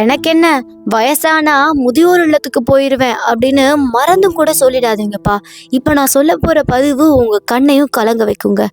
எனக்கு என்ன, வயசானா முதியோர் இல்லத்துக்கு போயிருவேன் அப்படின்னு மறந்தும் கூட சொல்லிடாதீங்கப்பா. இப்ப நான் சொல்ல போற பதிவு உங்க கண்ணையும் கலங்க வைக்குங்க.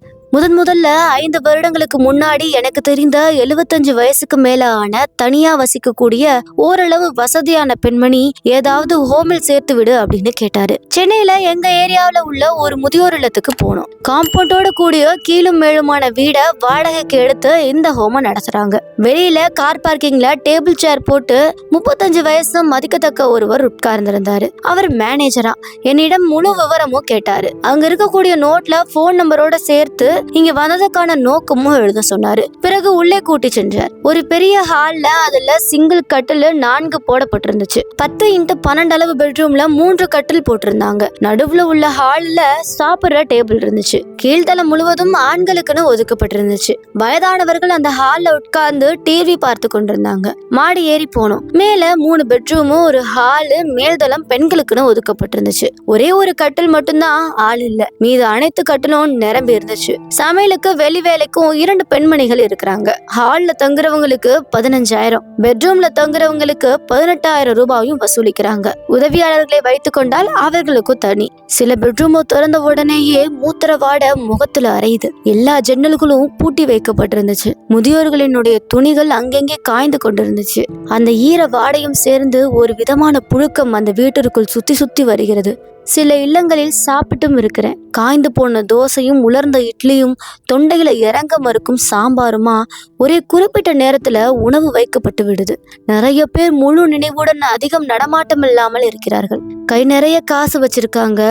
முதல்ல 5 வருடங்களுக்கு முன்னாடி எனக்கு தெரிந்த 75 வயசுக்கு மேல ஆன தனியா வசிக்கக்கூடிய ஓரளவு வசதியான பெண்மணி ஏதாவது ஹோமில் சேர்த்து விடு அப்படின்னு கேட்டாரு. சென்னையில எங்க ஏரியாவில உள்ள ஒரு முதியோர் இல்லத்துக்கு போனோம். காம்பவுண்டோட கூடிய கீழும் மேலுமான வீட வாடகைக்கு எடுத்து இந்த ஹோம நடத்துறாங்க. வெளியில கார் பார்க்கிங்ல டேபிள் சேர் போட்டு 35 வயசு மதிக்கத்தக்க ஒருவர் உட்கார்ந்திருந்தாரு. அவர் மேனேஜரா. என்னிடம் முழு விவரமும் கேட்டாரு. அங்க இருக்கக்கூடிய நோட்ல போன் நம்பரோட சேர்த்து இங்க வந்ததுக்கான நோக்கமும் எழுத சொன்னாரு. பிறகு உள்ளே கூட்டி சென்றார். ஒரு பெரிய ஹால்ல அதுல சிங்கிள் கட்டில் 4 போடப்பட்டிருந்துச்சு. 10x12 அளவு பெட்ரூம்ல 3 கட்டில் போட்டிருந்தாங்க. நடுவுல உள்ள ஹால்ல சாப்பிடுற டேபிள் இருந்துச்சு. கீழ்தளம் முழுவதும் ஆண்களுக்குன்னு ஒதுக்கப்பட்டிருந்துச்சு. வயதானவர்கள் அந்த ஹால்ல உட்கார்ந்து டிவி பார்த்து கொண்டிருந்தாங்க. மாடி ஏறி போனோம். மேல 3 பெட்ரூமும் ஒரு ஹாலு, மேல்தளம் பெண்களுக்குன்னு ஒதுக்கப்பட்டிருந்துச்சு. ஒரே ஒரு கட்டில் மட்டும்தான் ஆள் இல்ல. மீது அனைத்து கட்டிலும் நிரம்பி இருந்துச்சு. சமையலுக்கு வெளி வேலைக்கும் 2 பெண்மணிகள் இருக்கிறாங்க. ஹால்ல தங்குறவங்களுக்கு 15,000, பெட்ரூம்ல தங்குறவங்களுக்கு 18,000 ரூபாயும் வசூலிக்கிறாங்க. உதவியாளர்களை வைத்துக் கொண்டால் அவர்களுக்கும் தனி. சில பெட்ரூம் திறந்த உடனேயே மூத்திர வாட முகத்துல அறையுது. எல்லா ஜன்னல்களும் பூட்டி வைக்கப்பட்டிருந்துச்சு. முதியோர்களினுடைய துணிகள் அங்கெங்கே காய்ந்து கொண்டிருந்துச்சு. அந்த ஈர வாடையும் சேர்ந்து ஒரு விதமான புழுக்கம் அந்த வீட்டிற்குள் சுத்தி சுத்தி வருகிறது. சில இல்லங்களில் சாப்பிட்டும் இருக்கிறேன். காய்ந்து போன தோசையும் உலர்ந்த இட்லியும் தொண்டையில இறங்க மறுக்கும் சாம்பாருமா ஒரே குறிப்பிட்ட நேரத்துல உணவு வைக்கப்பட்டு விடுது. நிறைய பேர் முழு நினைவுடன் அதிகம் நடமாட்டம் இல்லாமல் இருக்கிறார்கள். கை நிறைய காசு வச்சிருக்காங்க.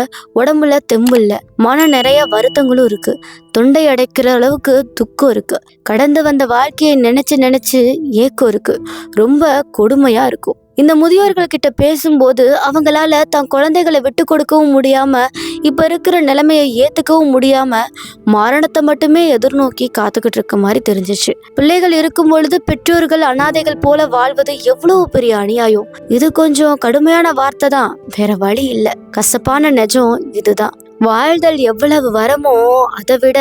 உடம்புல தெம்பு இல்ல. மன நிறைய வருத்தங்களும் இருக்கு. தொண்டை அடைக்கிற அளவுக்கு துக்கம் இருக்கு. கடந்து வந்த வாழ்க்கையை நினைச்சு ஏக்கம் இருக்கு. ரொம்ப கொடுமையா இருக்கும். இந்த முதியோர்கள் கிட்ட பேசும்போது அவங்களால தன் குழந்தைகளை விட்டு கொடுக்கவும் முடியாம, இப்ப இருக்கிற நிலைமையை ஏத்துக்கவும் முடியாம மரணத்தை மட்டுமே எதிர்நோக்கி காத்துக்கிட்டு இருக்க மாதிரி தெரிஞ்சிச்சு. பிள்ளைகள் இருக்கும் பொழுது பெற்றோர்கள் அனாதைகள் போல வாழ்வது எவ்வளவு பெரிய அநியாயம். இது கொஞ்சம் கடுமையான வார்த்தை தான், வேற வழி இல்ல. கசப்பான நிஜம் இதுதான். வாழ்தல் எவ்வளவு வரமோ அதை விட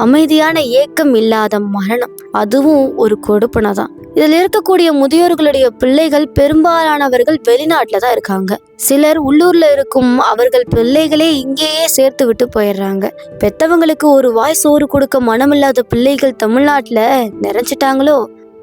அமைதியான ஏக்கம் இல்லாத மரணம், அதுவும் ஒரு கொடுப்பனை தான். இதுல இருக்கக்கூடிய முதியோர்களுடைய பிள்ளைகள் பெரும்பாலானவர்கள் வெளிநாட்டுல தான் இருக்காங்க. சிலர் உள்ளூர்ல இருக்கும் அவர்கள் பிள்ளைகளே இங்கேயே சேர்த்து விட்டு போயிடுறாங்க. பெத்தவங்களுக்கு ஒரு வாய் சோறு கொடுக்க மனமில்லாத பிள்ளைகள் தமிழ்நாட்டுல நிறைஞ்சிட்டாங்களோ.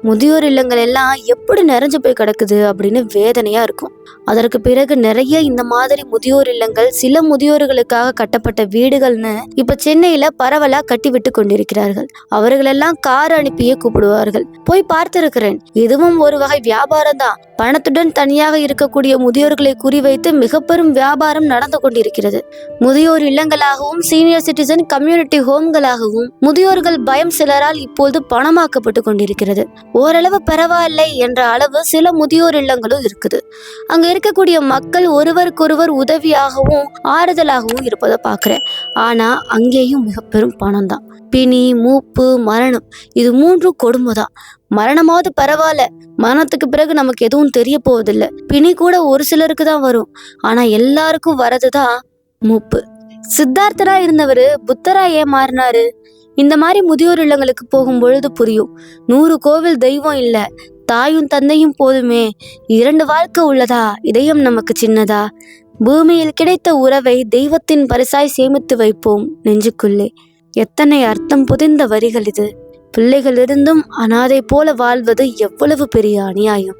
முதியோர் இல்லங்கள் எல்லாம் எப்படி நிறைஞ்சு போய் கிடக்குது அப்படின்னு வேதனையா இருக்கும். அதற்கு பிறகு நிறைய இந்த மாதிரி முதியோர் இல்லங்கள், சில முதியோர்களுக்காக கட்டப்பட்ட வீடுகள்னு இப்ப சென்னையில பரவலா கட்டி விட்டு கொண்டிருக்கிறார்கள். அவர்களெல்லாம் கார் அனுப்பியே கூப்பிடுவார்கள். போய் பார்த்திருக்கிறேன். இதுவும் ஒரு வகை வியாபாரம் தான். பணத்துடன் தனியாக இருக்கக்கூடிய முதியோர்களை குறிவைத்து மிக பெரும் வியாபாரம் நடந்து கொண்டிருக்கிறது. முதியோர் இல்லங்களாகவும் சீனியர் சிட்டிசன் கம்யூனிட்டி ஹோம்களாகவும் முதியோர்கள் பயம் சிலரால் இப்போது பணமாக்கப்பட்டு கொண்டிருக்கிறது. ஓரளவு பரவாயில்லை என்ற அளவு சில முதியோர் இல்லங்களும் இருக்குது. அங்க இருக்கக்கூடிய மக்கள் ஒருவருக்கொருவர் உதவியாகவும் ஆறுதலாகவும் இருப்பதை பார்க்கிறேன். ஆனா அங்கேயும் மிக பெரும் பணம் தான். பிணி, மூப்பு, மரணம், இது 3 கொடுமைதான். மரணமாவது பரவாயில்ல, மரணத்துக்கு பிறகு நமக்கு எதுவும் தெரிய போவதில்லை. பிணி கூட ஒரு சிலருக்கு தான் வரும். ஆனா எல்லாருக்கும் வரதுதான் மூப்பு. சித்தார்த்தரா இருந்தவரு புத்தரா ஏன் மாறினாரு? இந்த மாதிரி முதியோர் இல்லங்களுக்கு போகும் பொழுது புரியும். 100 கோவில் தெய்வம் இல்ல, தாயும் தந்தையும் போதுமே. 2 வாழ்க்கை உள்ளதா? இதயம் நமக்கு சின்னதா? பூமியில் கிடைத்த உறவை தெய்வத்தின் பரிசாய் சேமித்து வைப்போம் நெஞ்சுக்குள்ளே. எத்தனை அர்த்தம் புதிந்த வரிகள் இது. பிள்ளைகள் இருந்தும் அனாதை போல வாழ்வது எவ்வளவு பெரிய அநியாயம்.